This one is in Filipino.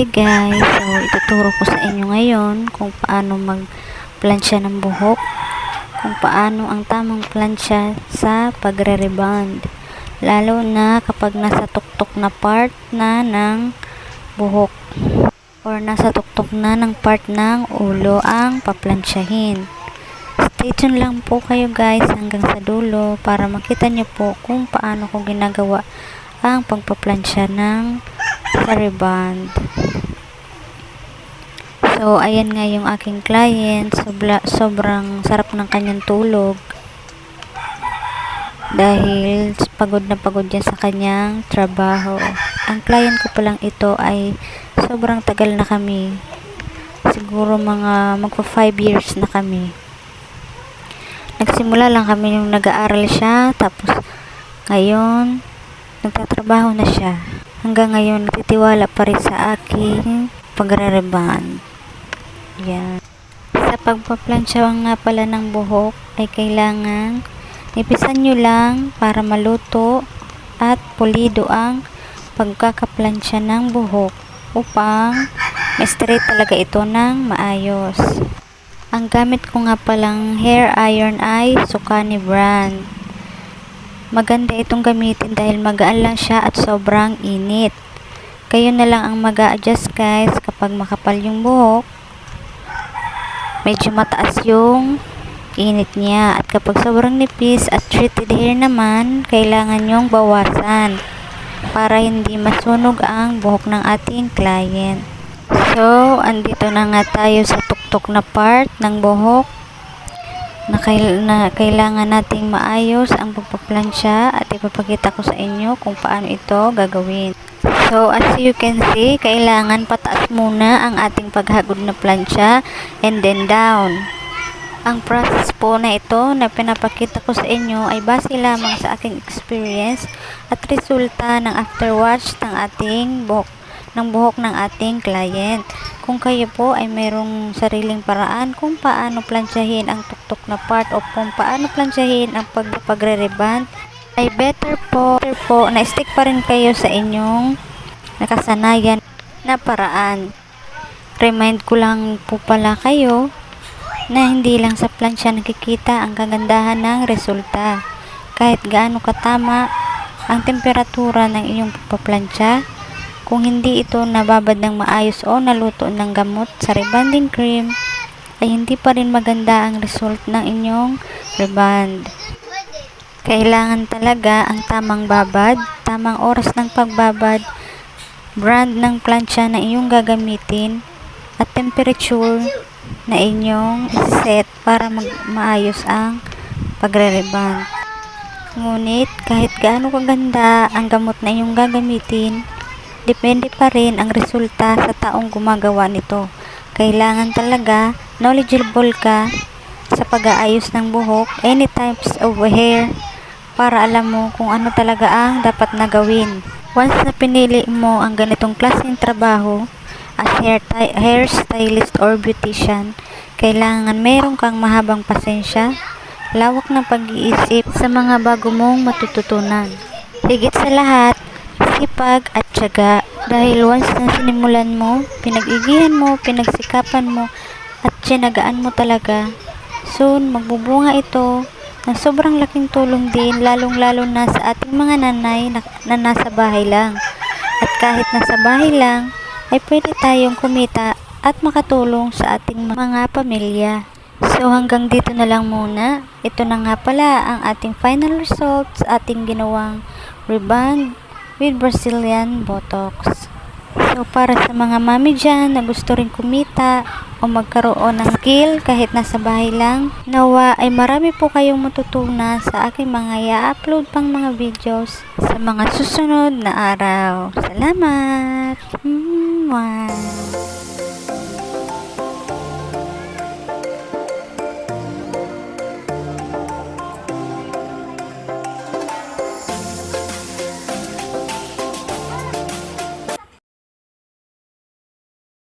Hi guys, so ituturo ko sa inyo ngayon kung paano mag-plansya ng buhok, kung paano ang tamang plansya sa pagre-rebond, lalo na kapag nasa tuktok na part na ng buhok or nasa tuktok na ng part ng ulo ang paplansyahin. Stay tuned lang po kayo guys hanggang sa dulo para makita nyo po kung paano ko ginagawa ang pagpaplansya ng rebond. So, ayan nga yung aking client. Sobrang sarap ng kanyang tulog. Dahil pagod na pagod yan sa kanyang trabaho. Ang client ko palang ito ay sobrang tagal na kami. Siguro magpa 5 years na kami. Nagsimula lang kami yung nag-aaral siya. Tapos, ngayon, nagtatrabaho na siya. Hanggang ngayon, natitiwala pa rin sa aking pagre-rebond. Yan. Sa pagpaplansya nga pala ng buhok, ay kailangan ipisan nyo lang para maluto at pulido ang pagkakaplansya ng buhok upang ma-straight talaga ito ng maayos. Ang gamit ko nga palang hair iron ay Sukani brand. Maganda itong gamitin dahil magaan lang siya at sobrang init. Kayo na lang ang mag-a-adjust guys kapag makapal yung buhok. Medyo mataas yung init niya. At kapag sobrang nipis at treated hair naman, kailangan yung bawasan para hindi masunog ang buhok ng ating client. So, andito na nga tayo sa tuktok na part ng buhok na kailangan nating maayos ang pagpaplansya at ipapakita ko sa inyo kung paano ito gagawin. So, as you can see, kailangan pataas muna ang ating paghagod na plansya and then down. Ang process po na ito na pinapakita ko sa inyo ay base lamang sa aking experience at resulta ng afterwatch ng ating buhok ng ating client. Kung kayo po ay mayroong sariling paraan kung paano plansyahin ang tuktok na part o kung paano plansyahin ang pagre-rebond, ay better po na stick pa rin kayo sa inyong nakasanayan na paraan. Remind ko lang po pala kayo na hindi lang sa plansya nakikita ang kagandahan ng resulta. Kahit gaano katama ang temperatura ng iyong paplansya, kung hindi ito nababad ng maayos o naluto ng gamot sa rebonding cream, ay hindi pa rin maganda ang result ng inyong rebond. Kailangan talaga ang tamang babad, tamang oras ng pagbabad, brand ng plansya na iyong gagamitin, at temperature na inyong set para maayos ang pagre-rebond. Ngunit kahit gaano kaganda ang gamot na iyong gagamitin, depende pa rin ang resulta sa taong gumagawa nito. Kailangan talaga knowledgeable ka sa pag-aayos ng buhok, any types of hair, para alam mo kung ano talaga ang dapat na gawin. Once na pinili mo ang ganitong klaseng trabaho as hair stylist or beautician, kailangan meron kang mahabang pasensya, lawak ng pag-iisip sa mga bago mong matututunan. Higit sa lahat, sipag at tiyaga, dahil once na sinimulan mo, pinag-igihan mo, pinagsikapan mo, at tiyanagaan mo talaga, soon magbubunga ito ng sobrang laking tulong din, lalong-lalo na sa ating mga nanay na nasa bahay lang. At kahit nasa bahay lang, ay pwede tayong kumita at makatulong sa ating mga pamilya. So hanggang dito na lang muna. Ito na nga pala ang ating final results sa ating ginawang rebond with Brazilian Botox. So para sa mga mami dyan na gusto rin kumita o magkaroon ng skill kahit nasa bahay lang, nawa ay marami po kayong matutunan sa aking mga i-upload pang mga videos sa mga susunod na araw. Salamat!